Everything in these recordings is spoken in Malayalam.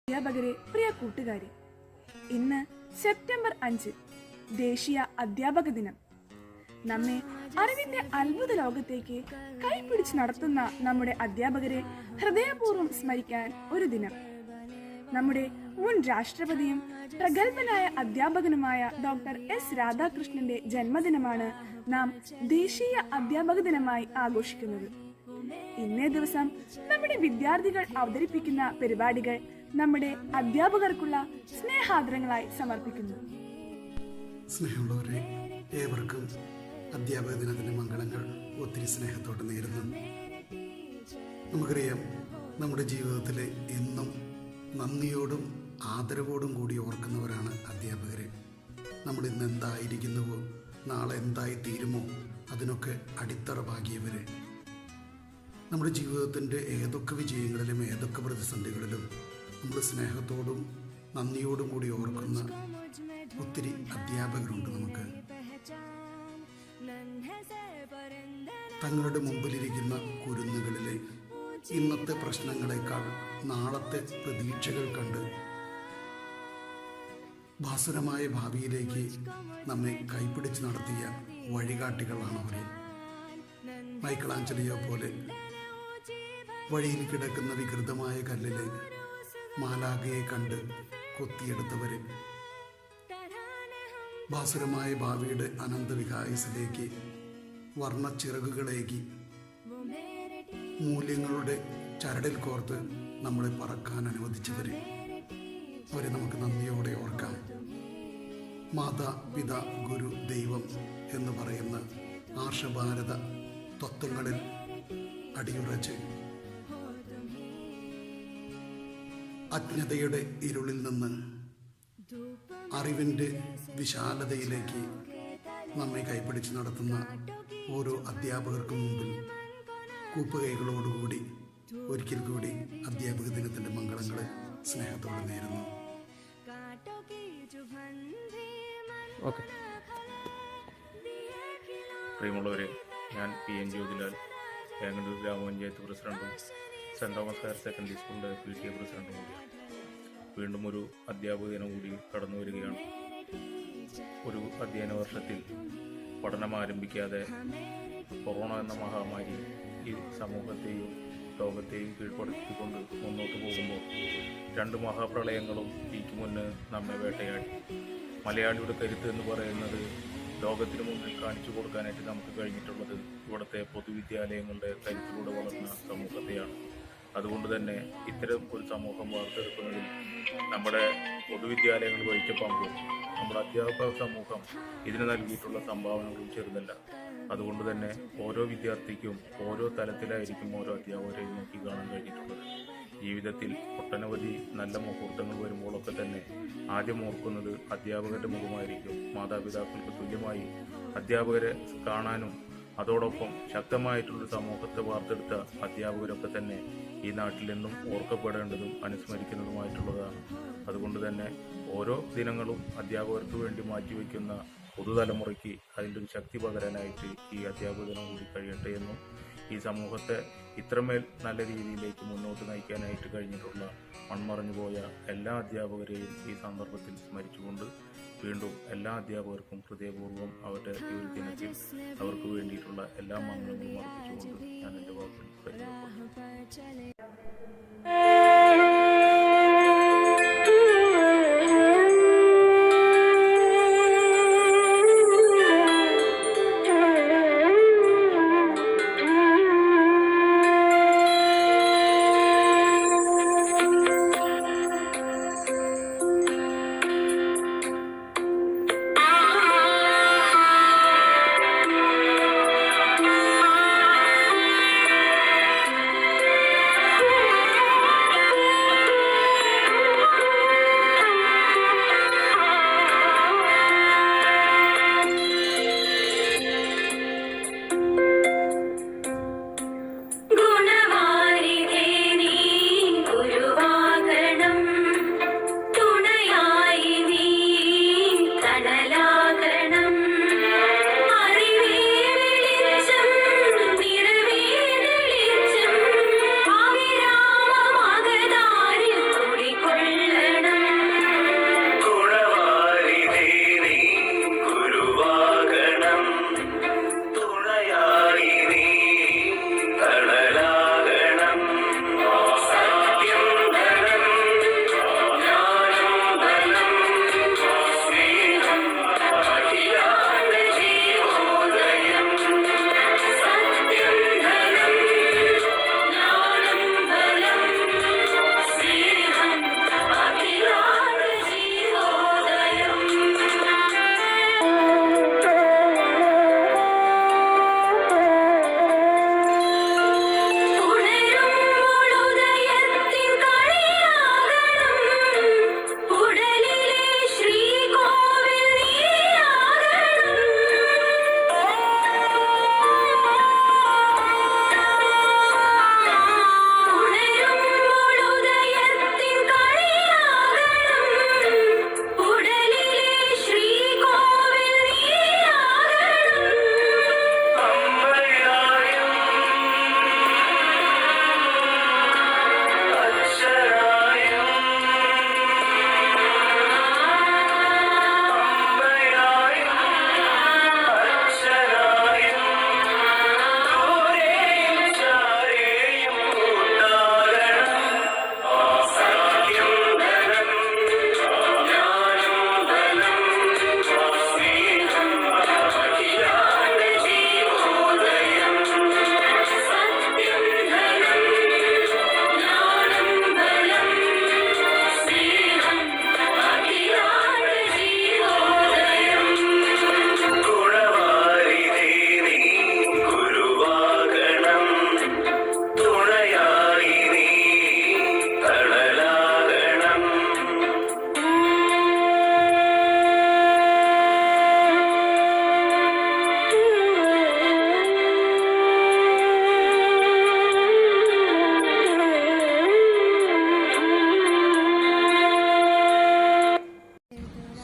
അധ്യാപകരെ, പ്രിയ കൂട്ടുകാരെ, ഇന്ന് സെപ്റ്റംബർ 5 ദേശീയ അധ്യാപക ദിനം. നമ്മെ അറിവിന്റെ അത്ഭുത ലോകത്തേക്ക് കൈപിടിച്ച് നടത്തുന്ന നമ്മുടെ അധ്യാപകരെ ഹൃദയപൂർവ്വം സ്മരിക്കാൻ ഒരു ദിനം. നമ്മുടെ മുൻ രാഷ്ട്രപതിയും പ്രഗത്ഭനായ അധ്യാപകനുമായ ഡോക്ടർ എസ് രാധാകൃഷ്ണന്റെ ജന്മദിനമാണ് നാം ദേശീയ അധ്യാപക ദിനമായി ആഘോഷിക്കുന്നത്. ഇന്നേ ദിവസം നമ്മുടെ വിദ്യാർത്ഥികൾ അവതരിപ്പിക്കുന്ന പരിപാടികൾ നമ്മുടെ അധ്യാപകർക്കുള്ള സ്നേഹാദരങ്ങളായി സമർപ്പിക്കുന്നു. സ്നേഹമുള്ളവരെ, ഏവർക്കും അധ്യാപക ദിനത്തിന്റെ മംഗളങ്ങൾ ഒത്തിരി സ്നേഹത്തോടെ നേരുന്നു. നമുക്കറിയാം, നമ്മുടെ ജീവിതത്തിലെ എന്നും നന്ദിയോടും ആദരവോടും കൂടി ഓർക്കുന്നവരാണ് അധ്യാപകരെ. നമ്മൾ ഇന്ന് എന്തായിരിക്കുന്നുവോ നാളെ എന്തായി തീരുമോ അതിനൊക്കെ അടിത്തറ പാകിയവരെ. നമ്മുടെ ജീവിതത്തിൻ്റെ ഏതൊക്കെ വിജയങ്ങളിലും ഏതൊക്കെ പ്രതിസന്ധികളിലും നമ്മൾ സ്നേഹത്തോടും നന്ദിയോടും കൂടി ഓർക്കുന്ന ഒത്തിരി അധ്യാപകരുണ്ട് നമുക്ക്. തങ്ങളുടെ മുമ്പിലിരിക്കുന്ന കുരുന്നുകളിലെ ഇന്നത്തെ പ്രശ്നങ്ങളെക്കാൾ നാളത്തെ പ്രതീക്ഷകൾ കണ്ട് ഭാസുരമായ ഭാവിയിലേക്ക് നമ്മെ കൈപിടിച്ച് നടത്തിയ വഴികാട്ടികളാണ് അവരെ. മൈക്കലാഞ്ചലിയോ പോലെ വഴിയിൽ കിടക്കുന്ന വികൃതമായ കല്ലിലെ മാലാഖയെ കണ്ട് കൊത്തിയെടുത്തവരെ, ഭാസുരമായ ഭാവിയുടെ അനന്തവികായസിലേക്ക് വർണ്ണച്ചിറകുകളേകി മൂല്യങ്ങളുടെ ചരടിൽ കോർത്ത് നമ്മളെ പറക്കാൻ അനുവദിച്ചവരെ, അവരെ നമുക്ക് നന്ദിയോടെ ഓർക്കാം. മാതാ പിതാ ഗുരു ദൈവം എന്ന് പറയുന്ന ആർഷഭാരത തത്വങ്ങളിൽ അടിയുറച്ച് അജ്ഞതയുടെ ഇരുളിൽ നിന്ന് അറിവിൻ്റെ വിശാലതയിലേക്ക് നമ്മെ കൈപിടിച്ച് നടത്തുന്ന ഓരോ അധ്യാപകർക്കും മുമ്പിൽ കൂപ്പുകൈകളോടുകൂടി ഒരിക്കൽ കൂടി അധ്യാപക ദിനത്തിൻ്റെ മംഗളങ്ങളെ സ്നേഹത്തോടെ നേരുന്നു. പ്രിയമുള്ളവരെ, ഞാൻ PN ജ്യോതിലാൽ, വേങ്ങണ്ടൂർ ഗ്രാമപഞ്ചായത്ത് പ്രസിഡന്റും സെൻറ് തോമസ് ഹയർ സെക്കൻഡറി സ്കൂളിൻ്റെ PTA പ്രസിഡന്റും കൂടിയാണ്. വീണ്ടും ഒരു അധ്യാപക ദിനം കൂടി കടന്നു വരികയാണ്. ഒരു അധ്യയന വർഷത്തിൽ പഠനം ആരംഭിക്കാതെ കൊറോണ എന്ന മഹാമാരി ഈ സമൂഹത്തെയും ലോകത്തെയും കീഴ്പ്പെടുത്തിക്കൊണ്ട് മുന്നോട്ട് പോകുമ്പോൾ രണ്ട് മഹാപ്രളയങ്ങളും ഇതിക്ക് മുന്നേ നമ്മെ വേട്ടയാടി. മലയാളിയുടെ കരുത്ത് എന്ന് പറയുന്നത് ലോകത്തിന് മുന്നിൽ കാണിച്ചു കൊടുക്കാനായിട്ട് നമുക്ക് കഴിഞ്ഞിട്ടുള്ളത് ഇവിടുത്തെ പൊതുവിദ്യാലയങ്ങളുടെ കരുത്തിലൂടെ വളർന്ന സമൂഹത്തെയാണ്. അതുകൊണ്ട് തന്നെ ഇത്തരം ഒരു സമൂഹം വാർത്തെടുക്കുന്നതിൽ നമ്മുടെ പൊതുവിദ്യാലയങ്ങൾ വഹിച്ച പങ്കും നമ്മുടെ അധ്യാപക സമൂഹം ഇതിന് നൽകിയിട്ടുള്ള സംഭാവനകളും ചെറുതല്ല. അതുകൊണ്ട് തന്നെ ഓരോ വിദ്യാർത്ഥിക്കും ഓരോ തലത്തിലായിരിക്കും ഓരോ അധ്യാപകരെയും നോക്കി കാണാൻ കഴിഞ്ഞിട്ടുള്ളത്. ജീവിതത്തിൽ ഒട്ടനവധി നല്ല മുഹൂർത്തങ്ങൾ വരുമ്പോഴൊക്കെ തന്നെ ആദ്യം ഓർക്കുന്നത് അധ്യാപകരുടെ മുഖമായിരിക്കും. മാതാപിതാക്കൾക്ക് തുല്യമായി അധ്യാപകരെ കാണാനും അതോടൊപ്പം ശക്തമായിട്ടുള്ളൊരു സമൂഹത്തെ വാർത്തെടുത്ത അധ്യാപകരൊക്കെ തന്നെ ഈ നാട്ടിൽ നിന്നും ഓർക്കപ്പെടേണ്ടതും അനുസ്മരിക്കുന്നതുമായിട്ടുള്ളതാണ്. അതുകൊണ്ട് തന്നെ ഓരോ ദിനങ്ങളും അധ്യാപകർക്ക് വേണ്ടി മാറ്റിവെക്കുന്ന പുതുതലമുറയ്ക്ക് അതിൻ്റെ ഒരു ശക്തി പകരാനായിട്ട് ഈ അധ്യാപക ദിനം കൂടി കഴിയട്ടെ എന്നും ഈ സമൂഹത്തെ ഇത്രമേൽ നല്ല രീതിയിലേക്ക് മുന്നോട്ട് നയിക്കാനായിട്ട് കഴിഞ്ഞിട്ടുള്ള മൺമറഞ്ഞു പോയ എല്ലാ അധ്യാപകരെയും ഈ സന്ദർഭത്തിൽ സ്മരിച്ചുകൊണ്ട് വീണ്ടും എല്ലാ അധ്യാപകർക്കും ഹൃദയപൂർവ്വം അവരുടെ ഈ ഒരു ദിനത്തിൽ അവർക്ക് വേണ്ടിയിട്ടുള്ള എല്ലാ മംഗളങ്ങളും അർപ്പിച്ചുകൊണ്ട് ഞാൻ എൻ്റെ വാക്കുകൾ പരിചയപ്പെടുന്നു.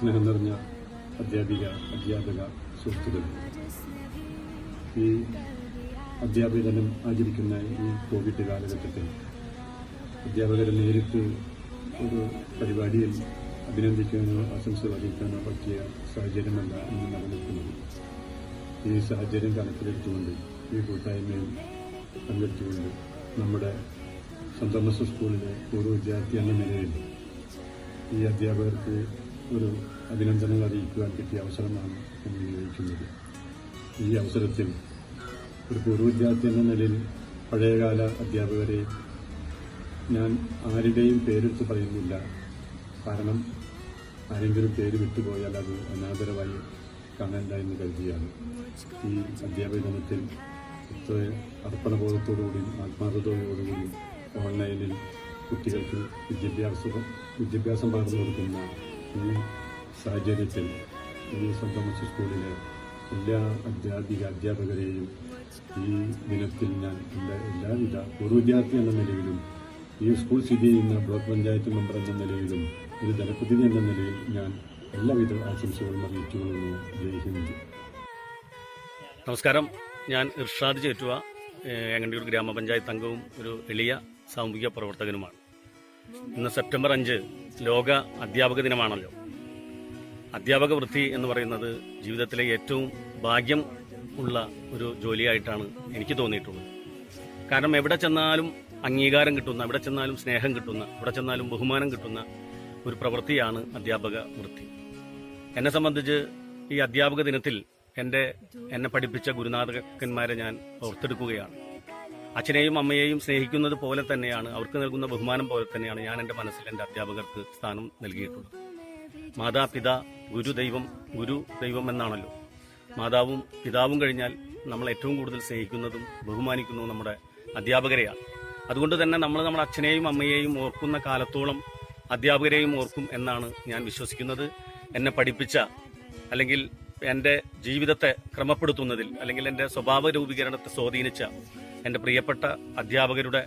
സ്നേഹം നിറഞ്ഞ അധ്യാപക സുഹൃത്തുക്കൾ, ഈ അധ്യാപക ദിനം ആചരിക്കുന്ന ഈ കോവിഡ് കാലഘട്ടത്തിൽ അധ്യാപകരെ നേരിട്ട് ഒരു പരിപാടിയിൽ അഭിനന്ദിക്കാനോ ആശംസകൾ അറിയിക്കാനോ പറ്റിയ സാഹചര്യമല്ല ഇന്ന് നിലനിൽക്കുന്നത്. ഈ സാഹചര്യം കണക്കിലെടുത്തുകൊണ്ട് ഈ കൂട്ടായ്മയിൽ പങ്കെടുത്തുകൊണ്ട് നമ്മുടെ സെന്റ് തോമസ് സ്കൂളിലെ പൂർവ്വ വിദ്യാർത്ഥി എന്ന നിലയിൽ ഈ അധ്യാപകർക്ക് ഒരു അഭിനന്ദനങ്ങൾ അറിയിക്കുവാൻ കിട്ടിയ അവസരമാണ് എന്ന് വിനിയോഗിക്കുന്നത്. ഈ അവസരത്തിൽ ഒരു പൂർവ്വ വിദ്യാർത്ഥി എന്ന നിലയിൽ പഴയകാല അധ്യാപകരെ ഞാൻ ആരുടെയും പേരെടുത്ത് പറയുന്നില്ല. കാരണം ആരെങ്കിലും പേര് വിട്ടുപോയാൽ അത് അനാദരവായി കാണേണ്ട എന്ന് കരുതിയാണ്. ഈ അധ്യാപക ദിനത്തിൽ ഇത്ര അർപ്പണബോധത്തോടുകൂടിയും ആത്മാർത്ഥതയോടുകൂടിയും ഓൺലൈനിൽ കുട്ടികൾക്ക് വിദ്യാഭ്യാസം പകർന്നു കൊടുക്കുന്ന ഈ സാഹചര്യത്തിൽ ഈ സെന്റ് തോമസ് സ്കൂളിലെ എല്ലാ അധ്യാപകരെയും ഈ ദിനത്തിൽ ഞാൻ എല്ലാവിധ പൂർവ്വ വിദ്യാർത്ഥി എന്ന നിലയിലും ഈ സ്കൂൾ സ്ഥിതി ചെയ്യുന്ന ബ്ലോക്ക് പഞ്ചായത്ത് മെമ്പർ എന്ന നിലയിലും ഒരു ജനപ്രതിനിധി എന്ന നിലയിൽ ഞാൻ എല്ലാവിധ ആശംസകളും അറിയിച്ചുകൊള്ളുന്നു. ജയ് ഹിന്ദ്. നമസ്കാരം. ഞാൻ ഇർഷാദ് ചേറ്റുവ, ഏങ്ങണ്ടിയൂർ ഗ്രാമപഞ്ചായത്ത് അംഗവും ഒരു എളിയ സാമൂഹിക പ്രവർത്തകനുമാണ്. ഇന്ന് സെപ്റ്റംബർ 5 ലോക അധ്യാപക ദിനമാണല്ലോ. അധ്യാപക വൃത്തി എന്ന് പറയുന്നത് ജീവിതത്തിലെ ഏറ്റവും ഭാഗ്യം ഉള്ള ഒരു ജോലിയായിട്ടാണ് എനിക്ക് തോന്നിയിട്ടുള്ളത്. കാരണം എവിടെ ചെന്നാലും അംഗീകാരം കിട്ടുന്ന, എവിടെ ചെന്നാലും സ്നേഹം കിട്ടുന്ന, എവിടെ ചെന്നാലും ബഹുമാനം കിട്ടുന്ന ഒരു പ്രവൃത്തിയാണ് അധ്യാപക വൃത്തി. എന്നെ സംബന്ധിച്ച് ഈ അധ്യാപക ദിനത്തിൽ എന്നെ പഠിപ്പിച്ച ഗുരുനാഥകന്മാരെ ഞാൻ ഓർത്തെടുക്കുകയാണ്. അച്ഛനെയും അമ്മയെയും സ്നേഹിക്കുന്നത് പോലെ തന്നെയാണ്, അവർക്ക് നൽകുന്ന ബഹുമാനം പോലെ തന്നെയാണ് ഞാൻ എൻ്റെ മനസ്സിൽ എൻ്റെ അധ്യാപകർക്ക് സ്ഥാനം നൽകിയിട്ടുള്ളത്. മാതാപിതാ ഗുരു ദൈവം എന്നാണല്ലോ. മാതാവും പിതാവും കഴിഞ്ഞാൽ നമ്മൾ ഏറ്റവും കൂടുതൽ സ്നേഹിക്കുന്നതും ബഹുമാനിക്കുന്നതും നമ്മുടെ അധ്യാപകരെയാണ്. അതുകൊണ്ട് തന്നെ നമ്മുടെ അച്ഛനെയും അമ്മയെയും ഓർക്കുന്ന കാലത്തോളം അധ്യാപകരെയും ഓർക്കും എന്നാണ് ഞാൻ വിശ്വസിക്കുന്നത്. എന്നെ പഠിപ്പിച്ച, അല്ലെങ്കിൽ എൻ്റെ ജീവിതത്തെ ക്രമപ്പെടുത്തുന്നതിൽ, അല്ലെങ്കിൽ എൻ്റെ സ്വഭാവ രൂപീകരണത്തെ സ്വാധീനിച്ച എൻ്റെ പ്രിയപ്പെട്ട അധ്യാപകരുടെ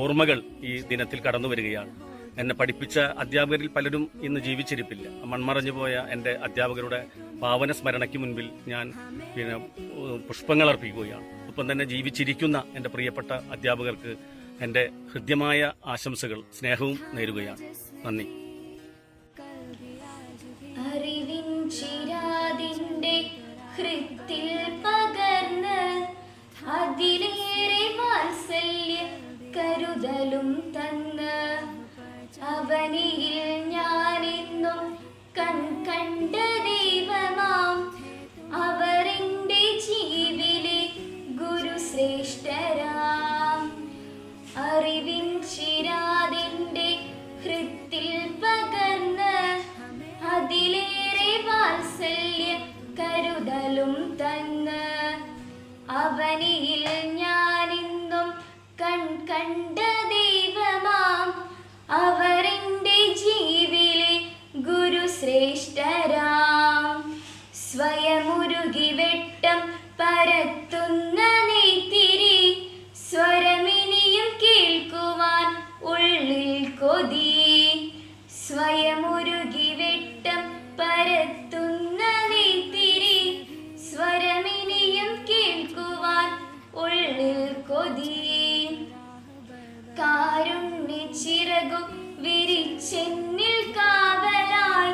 ഓർമ്മകൾ ഈ ദിനത്തിൽ കടന്നു വരികയാണ്. എന്നെ പഠിപ്പിച്ച അധ്യാപകരിൽ പലരും ഇന്ന് ജീവിച്ചിരിപ്പില്ല. മൺമറഞ്ഞു പോയ എൻ്റെ അധ്യാപകരുടെ പാവന സ്മരണയ്ക്ക് മുൻപിൽ ഞാൻ പുഷ്പങ്ങൾ അർപ്പിക്കുകയാണ്. ഒപ്പം തന്നെ ജീവിച്ചിരിക്കുന്ന എൻ്റെ പ്രിയപ്പെട്ട അധ്യാപകർക്ക് എൻ്റെ ഹൃദ്യമായ ആശംസകൾ, സ്നേഹവും നേരുകയാണ്. നന്ദി. അറിവിൻ ചിരാതിന്റെ ഹൃത്തിൽ പകർന്ന് അതിലേറെ വാത്സല്യ കരുതലും തന്ന് അവനിൽ ഞാനെന്നും കണ്ട ദൈവമാം അവരെന്റെ ജീവിലെ ഗുരുശ്രേഷ്ഠരാം. അറിവിൻ ചിരാതിന്റെ ഹൃത്തിൽ പകർന്ന് അതിലേറെ വാത്സല്യ കരുതലും തന്ന് അവനിൽ ഞാനിന്നും കണ്ട ദൈവമാം അവരെന്റെ ജീവിലെ ഗുരുശ്രേഷ്ഠരാം. സ്വയമുരുകി വെട്ടം പരത്തുന്ന നെയ്ത്തിരി സ്വരമിനിയും കേൾക്കുവാൻ ഉള്ളിൽ കൊതി. സ്വയമുരുകി വെട്ടം പരത്തുന്ന നെയ്ത്തിരി സ്വരമിനിയും കേൾക്കുവാൻ ഉള്ളിൽ കൊതി. കാരുണ്യ ചിറകു വിരിച്ചെന്നിൽ കാവലായി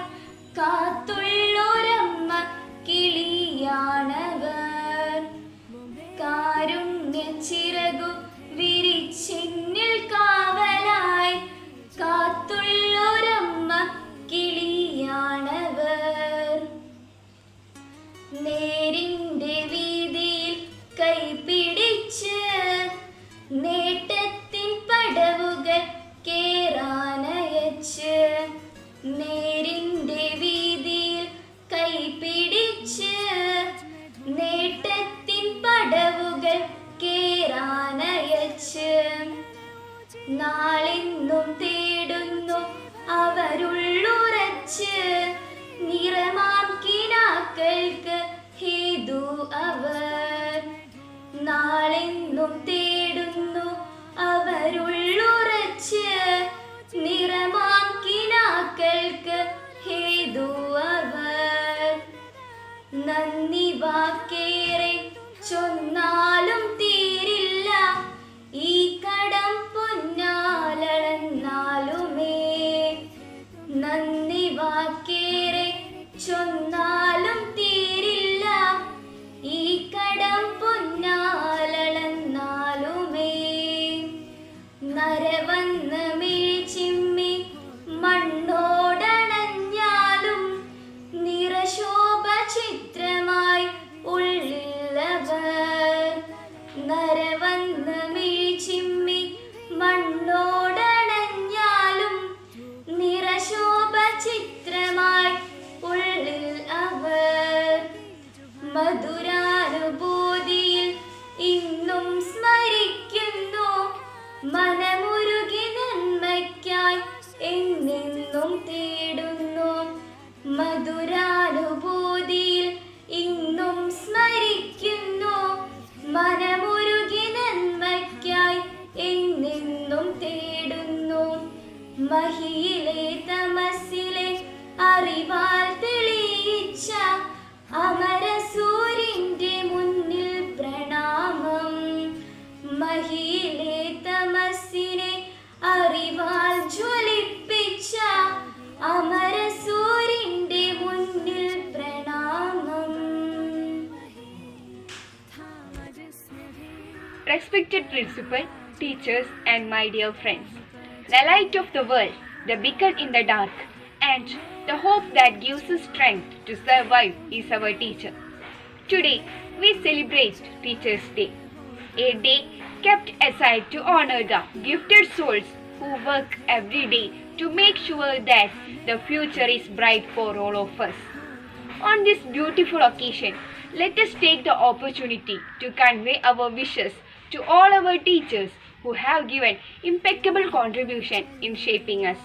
കാത്തുള്ളൊരമ്മ കിളിയാണവർ. കാരുണ്യ ചിറകു വിരിച്ചെന്നിൽ കാവലായി കാത്തുള്ളൊരമ്മ കിളിയാണവർ. നേരിന്റെ വീതിയിൽ കൈപിടിച്ച് നേട്ടത്തിൻ പടവുകൾ കേറാനയച്ച്. നേരിന്റെ വീതിയിൽ കൈപിടിച്ച് നേട്ടത്തിൻ പടവുകൾ കേറാനയച്ച്. നാളിന്നും തേടുന്നു അവരുള്ളുറച്ച് നിറമാം കിനാക്കൾക്ക് ഹേതു അവർ. നാളെന്നും തേടുന്നു അവരുള്ളുറച്ച് നിറമാം കിനാക്കൾക്ക് ഹേതു നാളെന്നും തേടുന്നു മഹിയിലെ തമസിലെ അറിവാൽ തെളിയിച്ച അമരസൂര്യന്റെ മുന്നിൽ പ്രണാമം. മഹിയിലെ തമസിനെ അറിവാൽ ജ്വലിപ്പിച്ച അമരസൂര്യന്റെ മുന്നിൽ പ്രണാമം. Respected principal, teachers and my dear friends, the light of the world, the beacon in the dark, and the hope that gives us strength to survive is our teacher. Today, we celebrate Teachers' Day, a day kept aside to honor the gifted souls who work every day to make sure that the future is bright for all of us. On this beautiful occasion, let us take the opportunity to convey our wishes to all our teachers who have given impeccable contribution in shaping us.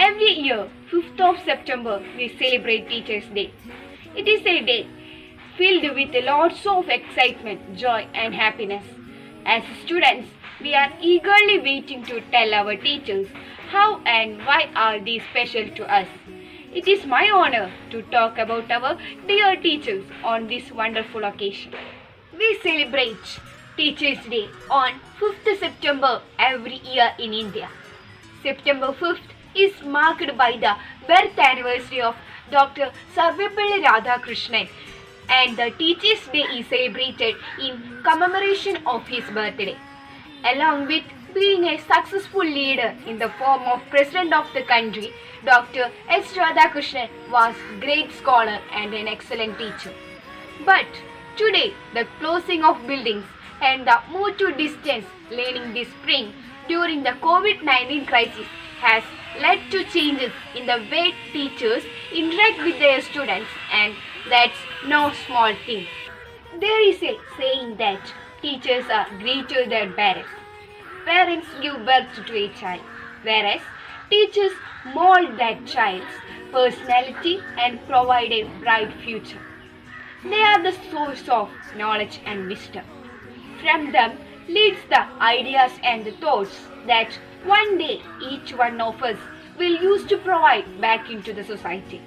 Every year, 5th of September, we celebrate Teachers' Day. It is a day filled with lots of excitement, joy and happiness. As students, we are eagerly waiting to tell our teachers how and why are they special to us. It is my honor to talk about our dear teachers on this wonderful occasion. We celebrate Teachers' Day on 5th September every year in India. September 5th is marked by the birth anniversary of Dr. Sarvepalli Radhakrishnan, and the Teachers' Day is celebrated in commemoration of his birthday. Along with being a successful leader in the form of President of the country, Dr. S. Radhakrishnan was a great scholar and an excellent teacher. But today, the closing of buildings and the move to distance learning this spring during the COVID-19 crisis has led to changes in the way teachers interact with their students, and that's no small thing. There is a saying that teachers are greater than parents. Parents give birth to a child, whereas teachers mold that child's personality and provide a bright future. They are the source of knowledge and wisdom. From them leads the ideas and the thoughts that one day each one of us will use to provide back into the society.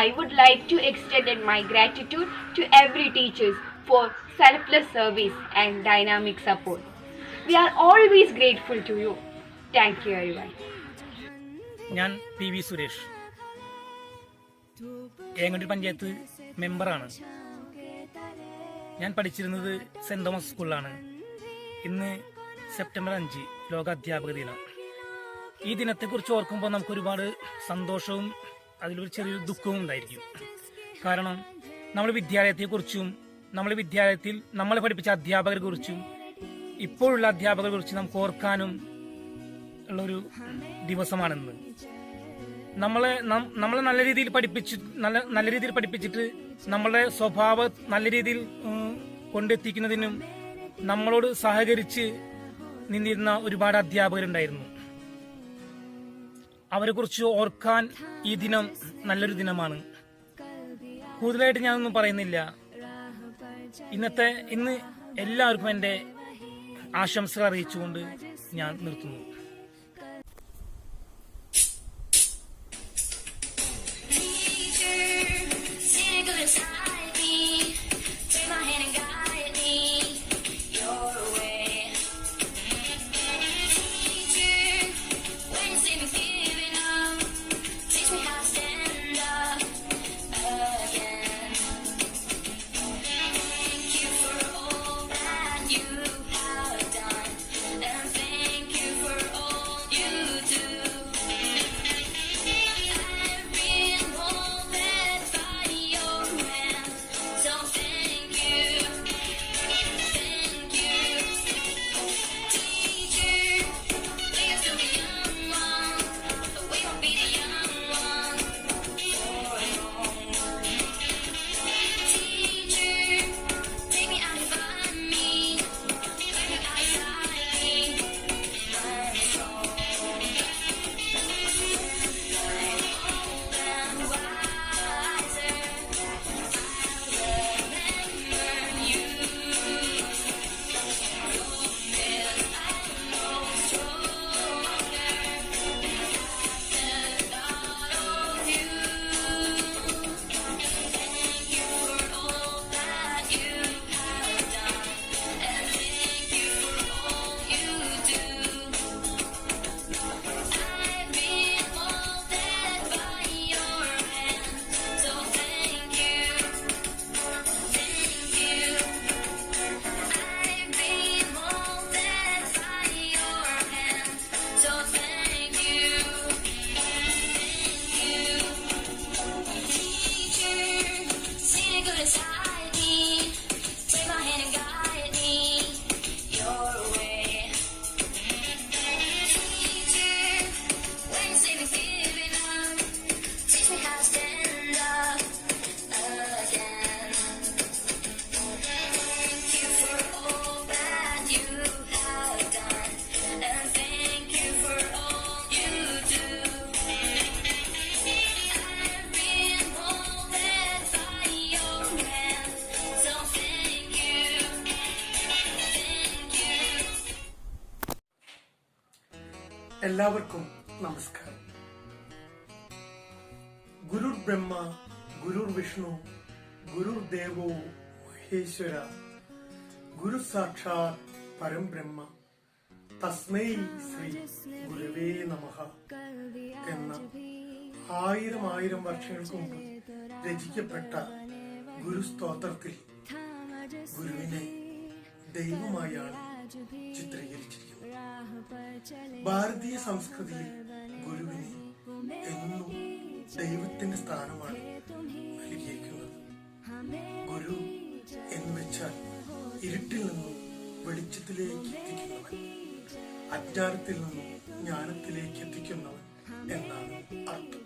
I would like to extend my gratitude to every teacher for selfless service and dynamic support. We are always grateful to you. Thank you everyone. ഞാൻ പി വി സുരേഷ്, ഏങ്ങണ്ടൂർ പഞ്ചായത്ത് മെമ്പറാണ്. ഞാൻ പഠിച്ചിരുന്നത് സെന്റ് തോമസ് സ്കൂളിലാണ്. ഇന്ന് സെപ്റ്റംബർ 5 ലോക അധ്യാപക ദിനം. ഈ ദിനത്തെക്കുറിച്ച് ഓർക്കുമ്പോൾ നമുക്ക് ഒരുപാട് സന്തോഷവും അതിലൊരു ചെറിയൊരു ദുഃഖവും ഉണ്ടായിരിക്കും. കാരണം നമ്മൾ വിദ്യാലയത്തെക്കുറിച്ചും വിദ്യാലയത്തിൽ നമ്മളെ പഠിപ്പിച്ച അധ്യാപകരെ കുറിച്ചും ഇപ്പോഴുള്ള അധ്യാപകരെ കുറിച്ച് നമുക്ക് ഓർക്കാനും ഉള്ളൊരു ദിവസമാണെന്ന്. നമ്മളെ നല്ല രീതിയിൽ പഠിപ്പിച്ചിട്ട് നമ്മളുടെ സ്വഭാവം നല്ല രീതിയിൽ കൊണ്ടെത്തിക്കുന്നതിനും നമ്മളോട് സഹകരിച്ച് നിന്നിരുന്ന ഒരുപാട് അധ്യാപകരുണ്ടായിരുന്നു. അവരെ കുറിച്ച് ഓർക്കാൻ ഈ ദിനം നല്ലൊരു ദിനമാണ്. കൂടുതലായിട്ട് ഞാനൊന്നും പറയുന്നില്ല. ഇന്ന് എല്ലാവർക്കും എൻ്റെ ആശംസകൾ അറിയിച്ചുകൊണ്ട് ഞാൻ നിർത്തുന്നു. Thank you for all എല്ലാവർക്കും നമസ്കാരം. ഗുരുർ ബ്രഹ്മ, ഗുരുർ വിഷ്ണു, ഗുരുർ ദേവോ മഹേശ്വര, ഗുരു സാക്ഷാത് പരം ബ്രഹ്മ, തസ്മൈ ശ്രീ ഗുരുവേ നമഃ എന്ന 1000 വർഷങ്ങൾക്ക് മുമ്പ് രചിക്കപ്പെട്ട ഗുരുസ്തോത്രത്തിൽ ഗുരുവിനെ ദൈവമായാണ് ചിത്രീകരിച്ചിരിക്കുന്നത്. ഭാരതീയ സംസ്കൃതിയിൽ ഗുരുവിന് എന്നും ദൈവത്തിന്റെ സ്ഥാനമാണ് നൽകിയിരിക്കുന്നത്. ഗുരു എന്ന് വെച്ചാൽ ഇരുട്ടിൽ നിന്നും വെളിച്ചത്തിലേക്ക് എത്തിക്കുന്നവൻ, അജ്ഞാനത്തിൽ നിന്നും ജ്ഞാനത്തിലേക്ക് എത്തിക്കുന്നവൻ എന്നാണ് അർത്ഥം.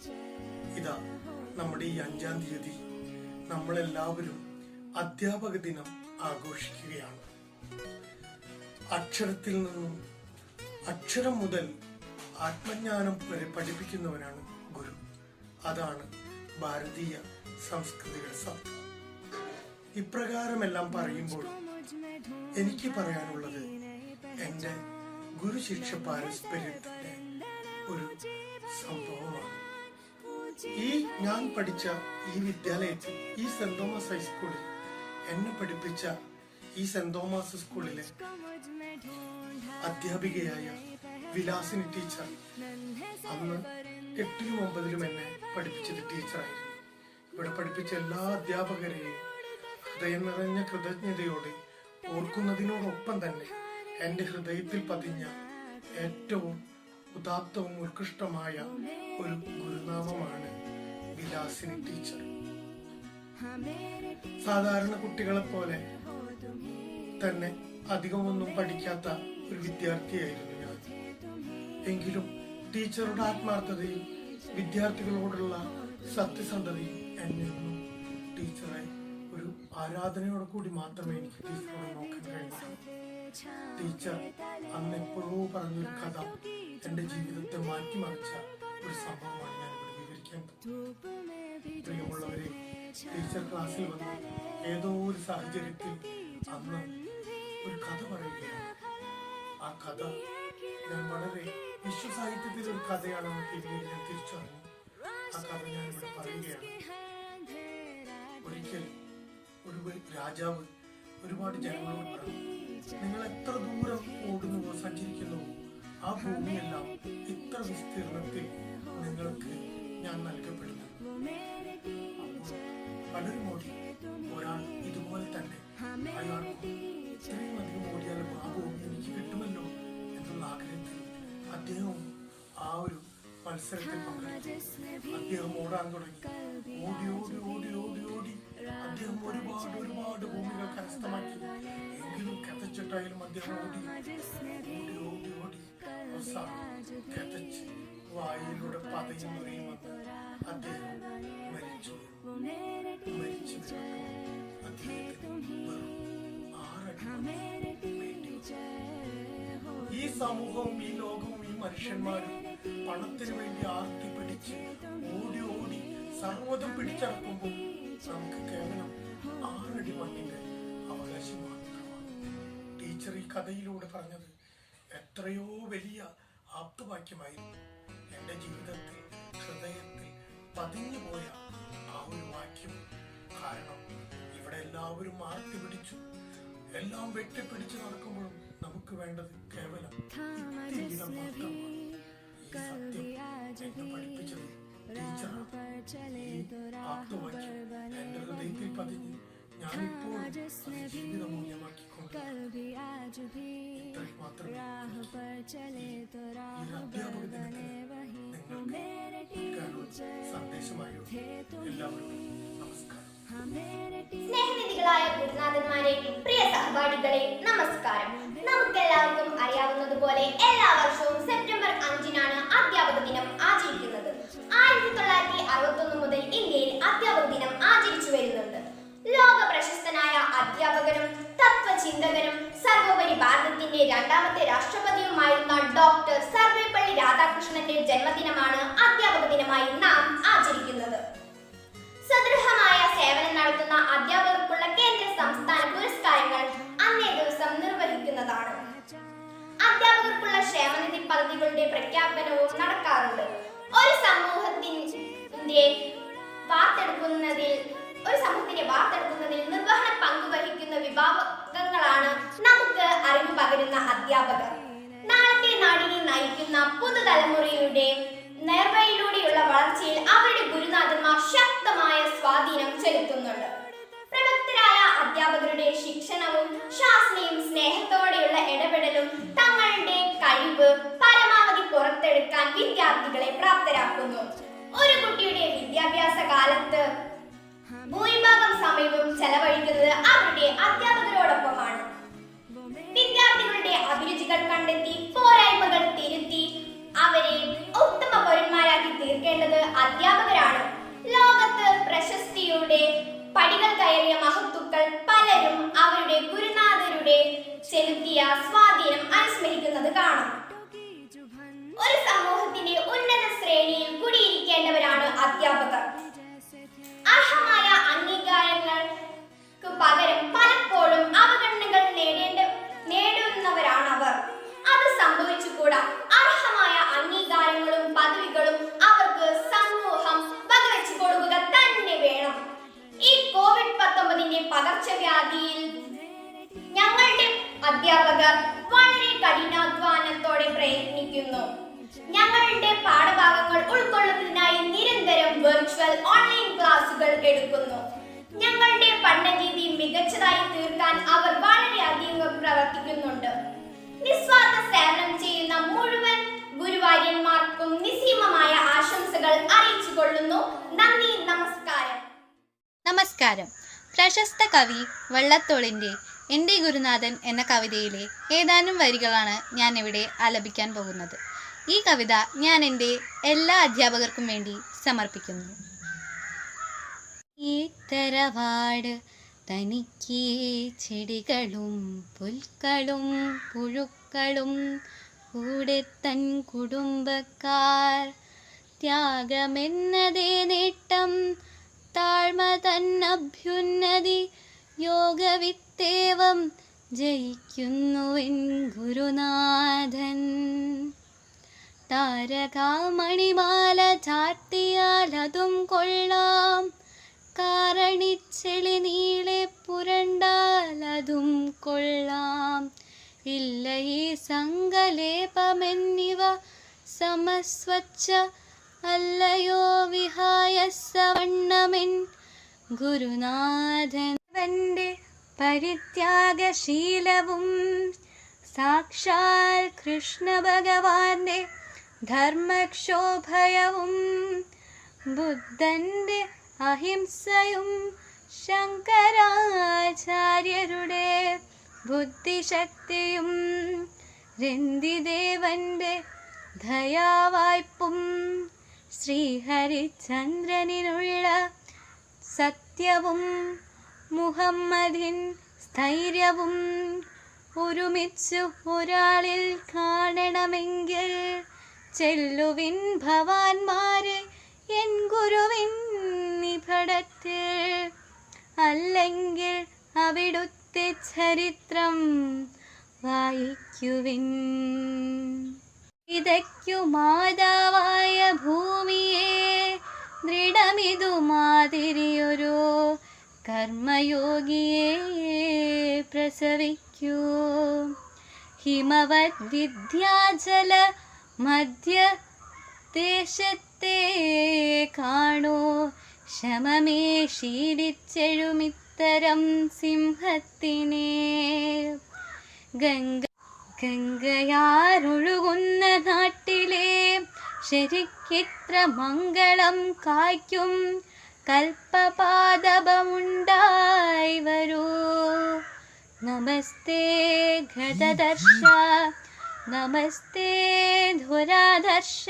ഇതാ നമ്മുടെ ഈ 5-ാം തീയതി നമ്മളെല്ലാവരും അധ്യാപക ദിനം ആഘോഷിക്കുകയാണ്. അക്ഷരത്തിൽ നിന്നും അക്ഷരം മുതൽ ആത്മജ്ഞാനം വരെ പഠിപ്പിക്കുന്നവനാണ് ഗുരു. അതാണ് ഭാരതീയ സംസ്കൃതിയുടെ സത്യം. ഇപ്രകാരമെല്ലാം പറയുമ്പോൾ എനിക്ക് പറയാനുള്ളത് എന്റെ ഗുരുശിക്ഷ പാരസ്പര്യത്തിന്റെ ഒരു സംഭവമാണ്. ഞാൻ പഠിച്ച ഈ വിദ്യാലയത്തിൽ, ഈ സെന്റ് തോമസ് ഹൈസ്കൂളിൽ എന്നെ പഠിപ്പിച്ച ഈ സെന്റ് തോമസ് സ്കൂളിലെ അധ്യാപികയായ വിലാസിനി ടീച്ചർ അന്ന് 8ലും 9ലും എന്നെ പഠിപ്പിച്ചത് ടീച്ചറായിരുന്നു. ഇവിടെ പഠിപ്പിച്ച എല്ലാ അധ്യാപകരെയും ഹൃദയം നിറഞ്ഞ കൃതജ്ഞതയോടെ ഓർക്കുന്നതിനോടൊപ്പം തന്നെ എന്റെ ഹൃദയത്തിൽ പതിഞ്ഞ ഏറ്റവും ഉദാത്തവും ഉത്കൃഷ്ടമായ ഒരു ഗുരുനാമമാണ് വിലാസിനി ടീച്ചർ. സാധാരണ കുട്ടികളെ പോലെ തന്നെ അധികമൊന്നും പഠിക്കാത്ത ഒരു വിദ്യാർത്ഥിയായിരുന്നു ഞാൻ. എങ്കിലും ടീച്ചറുടെ ആത്മാർത്ഥതയും വിദ്യാർത്ഥികളോടുള്ള സത്യസന്ധതയും എന്നെ ഒന്നും ടീച്ചറെ ഒരു ആരാധനയോടെ കൂടി മാത്രമേ എനിക്ക് ടീച്ചറോട് നോക്കാൻ കഴിയുള്ളൂ. ടീച്ചർ അന്ന് എപ്പോഴോ പറഞ്ഞൊരു കഥ എന്റെ ജീവിതത്തെ മാറ്റിമറിച്ച ഒരു സംഭവമാണ് ഞാൻ ഇവിടെ വിവരിക്കാൻ. പ്രിയമുള്ളവരെ, ടീച്ചർ ക്ലാസ്സിൽ വന്ന് ഏതോ ഒരു സാഹചര്യത്തിൽ അന്ന് ഒരു കഥ പറയുകയാണ്. ആ കഥ ഞാൻ വളരെ വിശ്വസാഹിത്യത്തിലെ ഒരു കഥയാണെന്ന് പിന്നീട് ഞാൻ തിരിച്ചറിഞ്ഞു. ആ കഥ ഞാൻ ഇവിടെ പറയുകയാണ്. ഒരിക്കൽ ഒരു രാജാവ് ഒരുപാട് ജനങ്ങളോട് പറഞ്ഞു, നിങ്ങൾ എത്ര ദൂരം ഓടുന്നുവോ സഞ്ചരിക്കുന്നുവോ ആ ഭൂമിയെല്ലാം ഇത്ര വിസ്തീർണത്തിൽ നിങ്ങൾക്ക് ഞാൻ നൽകപ്പെടുന്നു. പലരും ഓടി, ഒരാൾ ഇതുപോലെ തന്നെ അയാൾക്ക് ഇത്രയും അധികം ഓടിയാലും ആ ഭൂമി എനിക്ക് കിട്ടുമല്ലോ എന്നുള്ള ആഗ്രഹത്തിൽ അദ്ദേഹം ആ ഒരു മത്സരത്തിൽ പങ്കെടുത്തു. അദ്ദേഹം ഓടാൻ തുടങ്ങി. ഓടി ഓടി ഓടി ഓടി ഓടി അദ്ദേഹം ഒരുപാട് ഭൂമികൾ കരസ്ഥമാക്കി. എങ്കിലും കെതച്ചിട്ടായാലും അദ്ദേഹം ഓടി ഓടി ഓടി ഓടി അവസാനം കെതച്ച് വായിലൂടെ പതയും നുരയും വന്ന് അദ്ദേഹം മരിച്ചു. ഈ സമൂഹവും ഈ ലോകവും ഈ മനുഷ്യന്മാരും പണത്തിന് വേണ്ടി ആർത്തി പിടിച്ച് ഓടി ഓടി സർവ്വതും പിടിച്ചടക്കുമ്പോൾ നമുക്ക് കേവലം 6 അടി മണ്ണിന്റെ അവകാശം മാത്രമാണ്. ടീച്ചർ ഈ കഥയിലൂടെ പറഞ്ഞത് എത്രയോ വലിയ ആപ്തവാക്യമായിരുന്നു. എന്റെ ജീവിതത്തിൽ ഹൃദയത്തിൽ പതിഞ്ഞു പോയ ആ ഒരു വാക്യം. കാരണം ഇവിടെ എല്ലാവരും ആർത്തി പിടിച്ചു, എല്ലാം വെട്ടിപ്പിടിച്ച് നടക്കുമ്പോഴും നമുക്ക് വേണ്ടത് കേവലം ഇത്തിരി ഇടം മാത്രമാണ്. ഈ സത്യം എന്നെ പഠിപ്പിച്ചത് ടീച്ചറാണ്. ഈ ആപ്തവാക്യം എന്റെ ഹൃദയത്തിൽ പതിഞ്ഞ് ഞാനിപ്പോൾ ജീവിത മൂല്യമാക്കിക്കൊണ്ട് ഇത്രയും മാത്രമേ ഈ അധ്യാപക ദിനത്തിന് നിങ്ങൾക്ക് സന്ദേശമായോ. എല്ലാവർക്കും നമസ്കാരം. സ്നേഹനിധികളായ ഗുരുനാഥന്മാരെ, പ്രിയ സഹപാഠികളെ, നമസ്കാരം. നമുക്കെല്ലാവർക്കും അറിയാവുന്നതുപോലെ എല്ലാ വർഷവും സെപ്റ്റംബർ 5-നാണ് അധ്യാപക ദിനം ആചരിക്കുന്നത്. 1961 മുതൽ ഇന്ത്യയിൽ അധ്യാപക ദിനം ആചരിച്ചു വരുന്നുണ്ട്. ലോക പ്രശസ്തനായ അധ്യാപകനും തത്വചിന്തകനും സർവോപരി ഭാരതത്തിന്റെ 2ാമത്തെ രാഷ്ട്രപതിയുമായിരുന്ന ഡോക്ടർ സർവേപ്പള്ളി രാധാകൃഷ്ണന്റെ ജന്മദിനമാണ് അധ്യാപക ദിനമായി നാം ആചരിക്കുന്നത്. സുദൃഢമായ സേവനം നടത്തുന്ന അധ്യാപകർക്കുള്ള കേന്ദ്ര സംസ്ഥാന പുരസ്കാരങ്ങൾ അന്നേ ദിവസം നിർവഹിക്കുന്നതാണ്. അധ്യാപകർക്കുള്ള ക്ഷേമനിധി പദ്ധതി സ്ഥാനാർത്ഥികളുടെ പ്രഖ്യാപനവും നടക്കാറുണ്ട്. ഒരു സമൂഹത്തിന്റെ വാർത്തെടുക്കുന്നതിൽ നിർവഹണ പങ്ക് വഹിക്കുന്ന വിഭാഗങ്ങളാണ് നമുക്ക് അറിവ് പകരുന്ന അധ്യാപകർ. നാളത്തെ നാടിനെ നയിക്കുന്ന പുതുതലമുറയുടെ നേർവഴിയിലൂടെയുള്ള വളർച്ചയിൽ അവരുടെ ഗുരുനാഥന്മാർ ശക്തമായ സ്വാധീനം ചെലുത്തുന്നുണ്ട്. പ്രമുഖരായ അധ്യാപകരുടെ ശിക്ഷണവും ശാസനയും സ്നേഹത്തോടെയുള്ള ഇടപെടലും തങ്ങളുടെ കഴിവ് പരമാവധി പുറത്തെടുക്കാൻ വിദ്യാർത്ഥികളെ പ്രാപ്തരാക്കുന്നു. ഒരു കുട്ടിയുടെ വിദ്യാഭ്യാസ കാലത്ത് ഭൂരിഭാഗം സമയവും ചെലവഴിക്കുന്നത് അവരുടെ അധ്യാപകരോടൊപ്പമാണ്. വിദ്യാർത്ഥികളുടെ അഭിരുചികൾ കണ്ടെത്തി പോരായ്മകൾ തിരുത്തി അവരെ ഉത്തമ പൗരന്മാരാക്കി തീർക്കേണ്ടത് അധ്യാപകരാണ്. ലോകത്ത് പ്രശസ്തിയുടെ പടികൾ കയറിയ മഹത്തുക്കൾ പലരും അവരുടെ ഗുരുനാഥരുടെ ചെലുത്തിയ സ്വാധീനം അനുസ്മരിക്കുന്നത് കാണാം. ഒരു സമൂഹത്തിന്റെ ഉന്നത ശ്രേണിയിൽ കുടിയിരിക്കേണ്ടവരാണ് അധ്യാപകർ. അർഹമായ അംഗീകാരങ്ങൾക്ക് പകരം പലപ്പോഴും അവഗണനകൾ നേടുന്നവരാണ് അവർ. അത് സംഭവിച്ചുകൂടാ. അർഹമായ അംഗീകാരങ്ങളും പദവികളും അവർക്ക് സമൂഹം വകവെച്ചു കൊടുക്കുക തന്നെ വേണം. ഈ COVID-19 പകർച്ചവ്യാധിയിൽ ഞങ്ങളുടെ അധ്യാപകർ വളരെ കഠിനാധ്വാനത്തോടെ പ്രയത്നിക്കുന്നു. ഞങ്ങളുടെ പാഠഭാഗങ്ങൾ ഉൾക്കൊള്ളുന്നതിനായി നിരന്തരം വെർച്വൽ ഓൺലൈൻ ക്ലാസുകൾ എടുക്കുന്നു. ഞങ്ങളുടെ പഠനരീതി മികച്ചതായി തീർക്കാൻ അവർ വളരെയധികം പ്രവർത്തിക്കുന്നുണ്ട്. നിസ്വാർത്ഥ സേവനം ചെയ്യുന്ന മുഴുവൻ ഗുരുവാര്യന്മാർക്കും നിസ്സീമമായ ആശംസകൾ അറിയിച്ചുകൊള്ളുന്നു. നന്ദി, നമസ്കാരം. നമസ്കാരം. പ്രശസ്ത കവി വള്ളത്തോളിൻ്റെ എൻ്റെ ഗുരുനാഥൻ എന്ന കവിതയിലെ ഏതാനും വരികളാണ് ഞാൻ ഇവിടെ ആലപിക്കാൻ പോകുന്നത്. ഈ കവിത ഞാൻ എൻ്റെ എല്ലാ അധ്യാപകർക്കും വേണ്ടി സമർപ്പിക്കുന്നു. ഈ തറവാട് തനിക്ക് ചെടികളും പുൽക്കളും പുഴുക്കളും കൂടെ തൻ കുടുംബക്കാർ ത്യാഗമെന്നതേ നേട്ടം താഴ്മ തൻ അഭ്യുന്നതി യോഗവിത്തേവം ജയിക്കുന്നുവെൻ ഗുരുനാഥൻ. താരകാമണിമാല ചാർത്തിയാൽ അതും കൊള്ളാം, കാരണിച്ചെളി നീളെ പുരണ്ടാൽ അതും കൊള്ളാം. ഇല്ല ഈ സങ്കലേപമെന്നിവ സമസ്വച്ഛ അല്ലയോ വിഹായസവണ്ണമെൻ ഗുരുനാഥൻ. അവൻ്റെ പരിത്യാഗശീലവും സാക്ഷാൽ കൃഷ്ണ ഭഗവാന്റെ ധർമ്മക്ഷോഭയവും ബുദ്ധൻ്റെ അഹിംസയും ശങ്കരാചാര്യരുടെ ബുദ്ധിശക്തിയും രന്തിദേവന്റെ ദയാവായ്പും ശ്രീഹരിചന്ദ്രനിലുള്ള സത്യവും മുഹമ്മദിൻ സ്ഥൈര്യവും ഒരുമിച്ചു ഒരാളിൽ കാണണമെങ്കിൽ ചെല്ലുവിൻ ഭവാന്മാരെ എൻ ഗുരുവിൻ നിപടത്തിൽ. അല്ലെങ്കിൽ അവിടുത്തെ ചരിത്രം വായിക്കുവിൻ. ഇതയ്ക്കു മാതാവായ ഭൂമിയെ ദൃഢമിതു മാതിരിയൊരു കർമ്മയോഗിയെ പ്രസവിക്കൂ. ഹിമവത് വിദ്യാജല മധ്യദേശത്തെ കാണൂ. ശമമേ ശീലിച്ചെഴുമിത്തരം സിംഹത്തിനെ. ഗംഗയാറൊഴുകുന്ന നാട്ടിലെ ശരിക്കിത്ര മംഗളം കായ്ക്കും കൽപ്പപാദപമുണ്ടായി വരൂ. നമസ്തേ ഘടദർശ, നമസ്തേ ധുരാദർശ,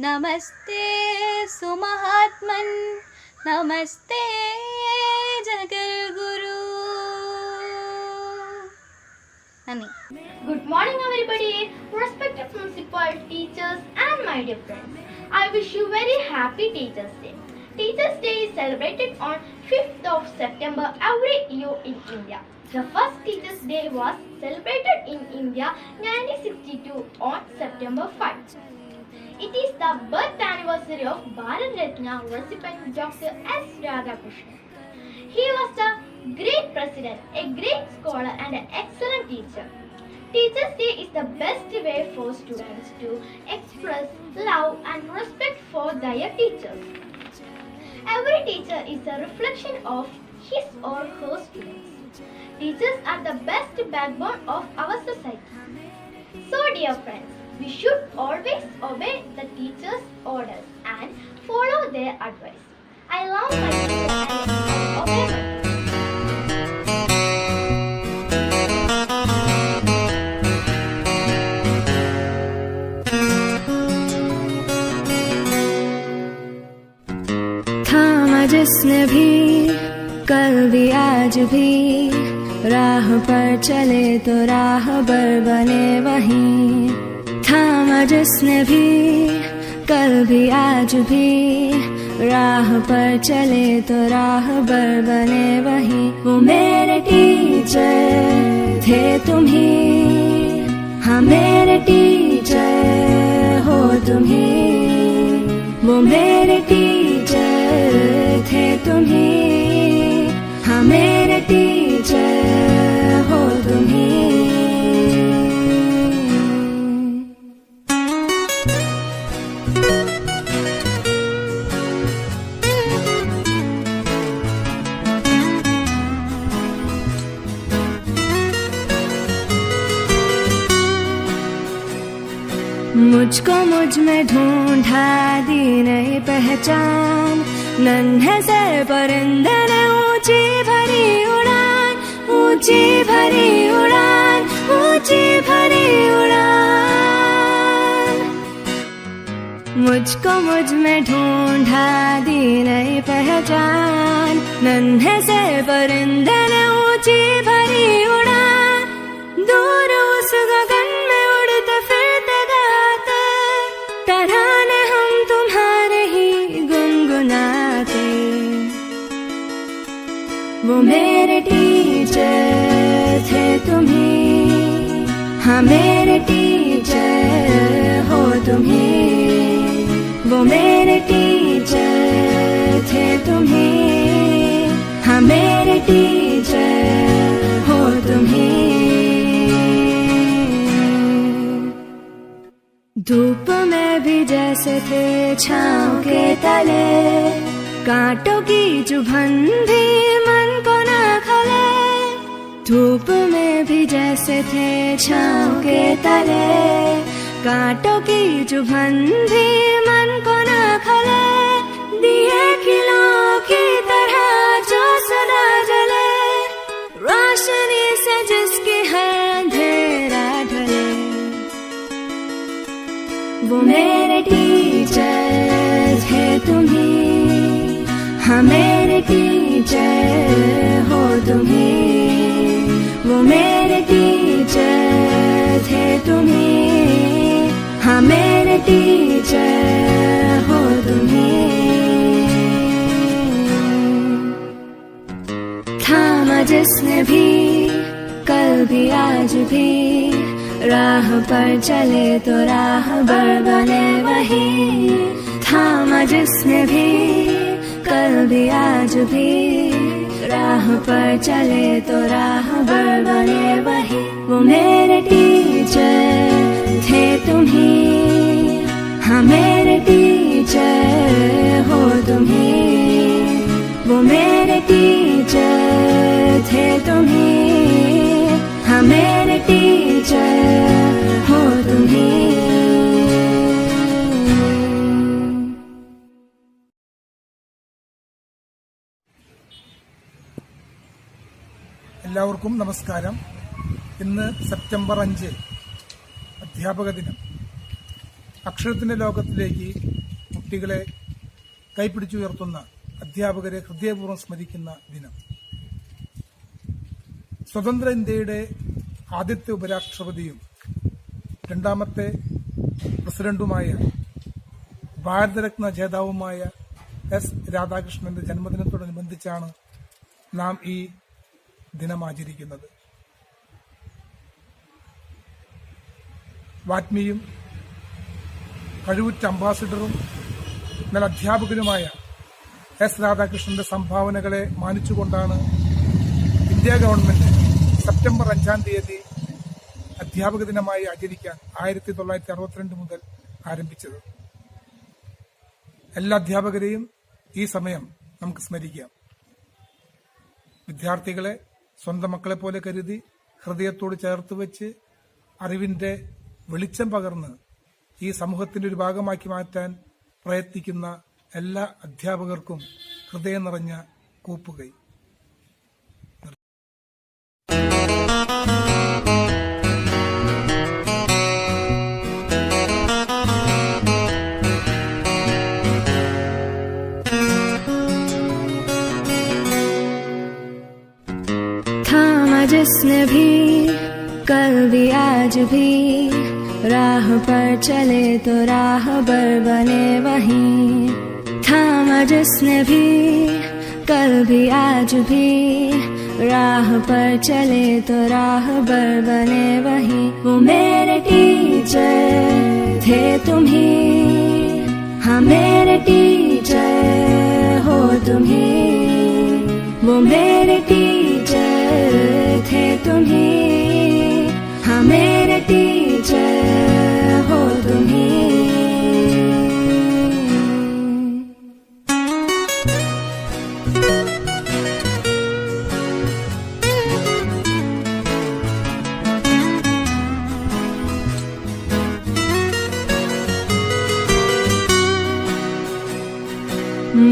നമസ്തേ സുമഹാത്മൻ, നമസ്തേ ജഗൽഗുരു. നന്ദി. Good morning everybody, respected principal, teachers and my dear friends. I wish you very happy Teachers Day. Teachers Day is celebrated on 5th of September every year in India. The first Teachers Day was celebrated in India 1962 on September 5. It is the birth anniversary of Bharat Ratna recipient Dr. S. Radhakrishnan. He was a great president, a great scholar and an excellent teacher. Teachers' Day is the best way for students to express love and respect for their teachers. Every teacher is a reflection of his or her students. Teachers are the best backbone of our society. So dear friends, we should always obey the teachers' orders and follow their advice. I love my teachers and I obey my teachers. थामा जिसने भी कल भी आज भी राह पर चले तो राहबर बने वहीं। थामा जिसने भी कल भी आज भी राह पर चले तो राहबर बने वहीं। वो मेरे टीचर थे तुम ही, हाँ मेरे टीचर हो तुम ही। वो मेरे टीचर थे तुम ही, हाँ मेरे टीचर हो तुम ही। मुझको मुझ में ढूंढा दी नई पहचान। नन्हे से परिंदे ने ऊंची भरी उड़ान, ऊंची भरी उड़ान, ऊंची भरी उड़ान। मुझको मुझ में ढूंढा दी नई पहचान। नन्हे से परिंदे ने ऊंची भरी उड़ान। दूर उस गगन में उड़ते फिरते गाते, तराने हम तुम्हारे ही गुनगुनाते। वो मेरे टीचर थे तुम ही, हाँ मेरे टीचर हो तुम ही। वो मेरे टीचर थे तुम ही, हाँ मेरे टीचर हो तुम ही। धूप में भी जैसे थे छाँव के तले, कांटों की चुभन भी मन को न खले। धूप में भी जैसे थे छाँव के तले, कांटों की चुभन भी मन को न खले। दिए खिलों की तरह जो सदा जले, रोशनी से जिसकी है अंधेरा ढले। वो मेरे टीचर थे तुम ही, हाँ मेरे टीचर हो तुम ही। वो मेरे टीचर थे तुम ही, हाँ मेरे टीचर हो तुम ही। थामा जिसने भी कल भी आज भी राह पर चले तो राहबर बने वही। थामा जिसने भी कल भी आज भी राह पर चले तो राहबर बने वही। वो मेरे टीचर थे तुम ही, हाँ मेरे टीचर हो तुम ही। वो मेरे टीचर थे तुम ही, हाँ मेरे टीचर हो तुम ही। എല്ലാവർക്കും നമസ്കാരം. ഇന്ന് സെപ്റ്റംബർ 5 അധ്യാപക ദിനം. അക്ഷരത്തിന്റെ ലോകത്തിലേക്ക് കുട്ടികളെ കൈപിടിച്ചുയർത്തുന്ന അധ്യാപകരെ ഹൃദയപൂർവ്വം സ്മരിക്കുന്ന ദിനം. സ്വതന്ത്ര ഇന്ത്യയുടെ ആദ്യത്തെ ഉപരാഷ്ട്രപതിയും രണ്ടാമത്തെ പ്രസിഡന്റുമായ ഭാരതരത്ന ജേതാവുമായ എസ് രാധാകൃഷ്ണന്റെ ജന്മദിനത്തോടനുബന്ധിച്ചാണ് നാം ഈ ദിനം ആചരിക്കുന്നത്. വാറ്റ്മിയും കഴിവുറ്റ അംബാസിഡറും എന്നാൽ അധ്യാപകനുമായ എസ് രാധാകൃഷ്ണന്റെ സംഭാവനകളെ മാനിച്ചുകൊണ്ടാണ് ഇന്ത്യ ഗവൺമെന്റ് സെപ്റ്റംബർ 5-ാം തീയതി അധ്യാപക ദിനമായി ആചരിക്കാൻ 1962 മുതൽ ആരംഭിച്ചത്. എല്ലാ അധ്യാപകരെയും ഈ സമയം നമുക്ക് സ്മരിക്കാം. വിദ്യാർത്ഥികളെ സ്വന്തം മക്കളെ പോലെ കരുതി ഹൃദയത്തോട് ചേർത്ത് വെച്ച് അറിവിന്റെ വെളിച്ചം പകർന്ന് ഈ സമൂഹത്തിന്റെ ഒരു ഭാഗമാക്കി മാറ്റാൻ പ്രയത്നിക്കുന്ന എല്ലാ അധ്യാപകർക്കും ഹൃദയം നിറഞ്ഞ കൂപ്പുകൈ. जिसने भी कल भी आज भी राह पर चले तो राहबर बने वहीं. थामा जिसने भी कल भी आज भी राह पर चले तो राहबर बने वहीं. वो मेरे टीचर थे तुम ही, हाँ मेरे टीचर हो तुम ही. वो मेरे टीचर थे तुम ही, हाँ मेरे टीचर हो तुम ही.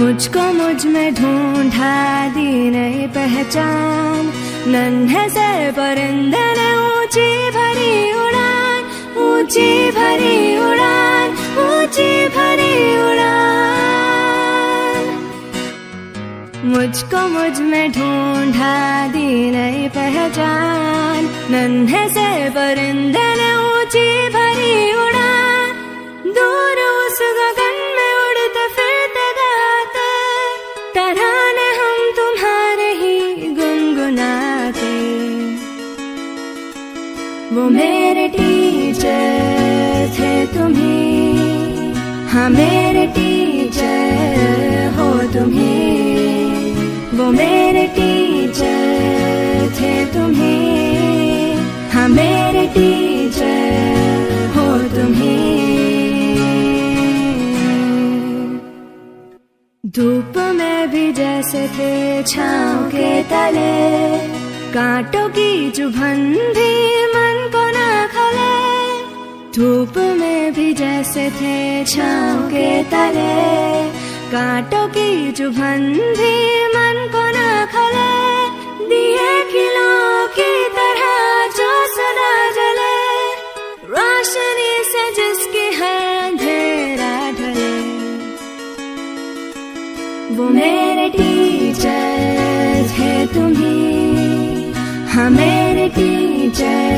मुझको मुझ में ढूंढा दी नई पहचान. नन्हे से परिंदे ने ऊंची भरी उड़ान, ऊंची भरी उड़ान, ऊंची भरी उड़ान. मुझको मुझ में ढूंढा दी नई पहचान. नन्हे से परिंदे ने ऊंची भरी उड़ान. दूर उस गगन में उड़ते फिरते गाते तराने हम तुम्हारे ही गुनगुनाते. वो मेरे टीचर थे तुम ही, हाँ मेरे टीचर हो तुम ही. वो मेरे टीचर थे तुम ही, हाँ मेरे टीचर हो तुम ही. धूप में भी जैसे थे छाँव के तले, कांटों की चुभन भी मन को न खले. धूप में भी जैसे थे छाँव के तले, कांटों की चुभन भी मन को न खले. दिए खिलों की तरह जो सदा जले, रोशनी से जिसकी है अंधेरा ढले. वो मेरे टीचर थे तुम ही, हाँ मेरे टीचर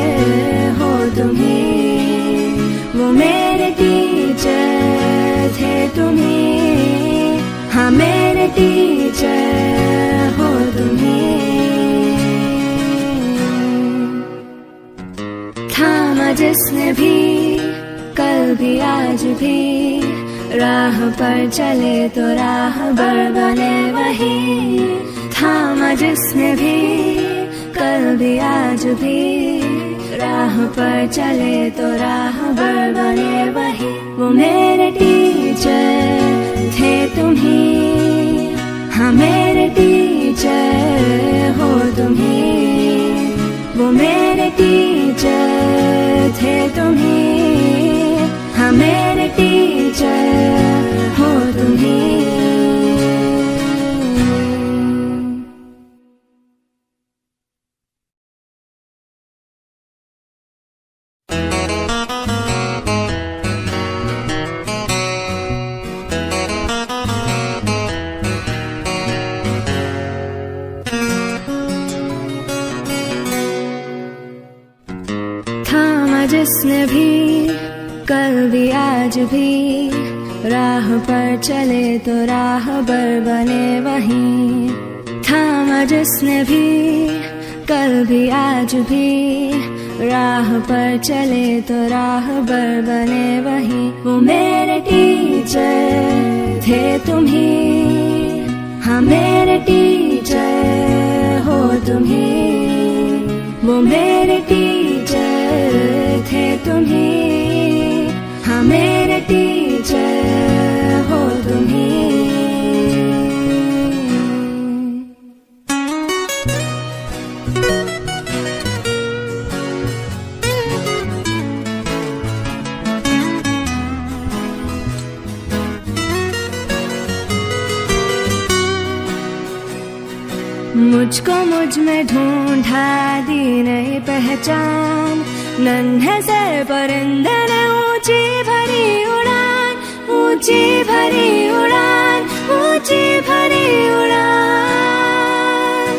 हो तुम ही. वो मेरे टीचर थे तुम ही, हाँ मेरे टीचर हो तुम ही. थामा जिसने भी कल भी आज भी राह पर चले तो राहबर बने वही. थामा जिसने भी कल भी आज भी राह पर चले तो राहबर बने वही. वो मेरे टीचर थे तुम ही, हाँ मेरे टीचर हो तुम ही. वो मेरे टीचर थे तुम ही, हाँ मेरे टीचर हो तुम ही. थामा जिसने भी कल भी आज भी राह पर चले तो राहबर बने वहीं. थामा जिसने भी कल भी आज भी राह पर चले तो राहबर बने वही। वो मेरे टीचर थे तुम ही, हाँ मेरे टीचर हो तुम ही। वो मेरे टीचर थे तुम ही, हाँ मेरे टीचर हो तुम ही। मुझको मुझ में ढूंढा दी नई पहचान, नन्हे से परिंदे ने ऊंची भरी उड़ान, ऊंची भरी उड़ान, ऊंची भरी उड़ान।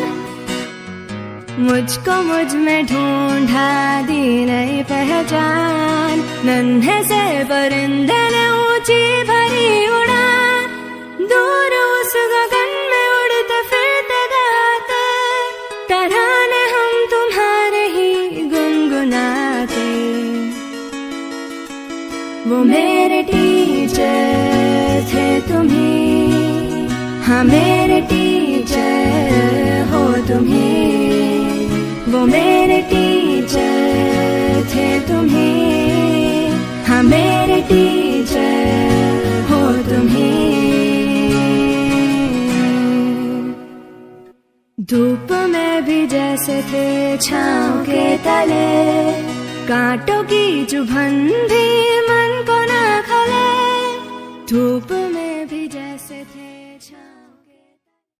मुझको मुझ में ढूंढा दी नई पहचान, नन्हे से परिंदे ने ऊंची भरी उड़ान। दूर उस गगन में उड़ते फिरते गाते, तराने हम तुम्हारे ही गुनगुनाते। वो मेरे टीचर थे तुम ही, हाँ मेरे टीचर हो तुम ही। वो मेरे टीचर थे तुम ही, हाँ मेरे टीचर हो तुम ही। धूप में भी जैसे थे छाँव के तले, कांटों की चुभन भी मन को ना खले। धूप में भी जैसे थे छाँव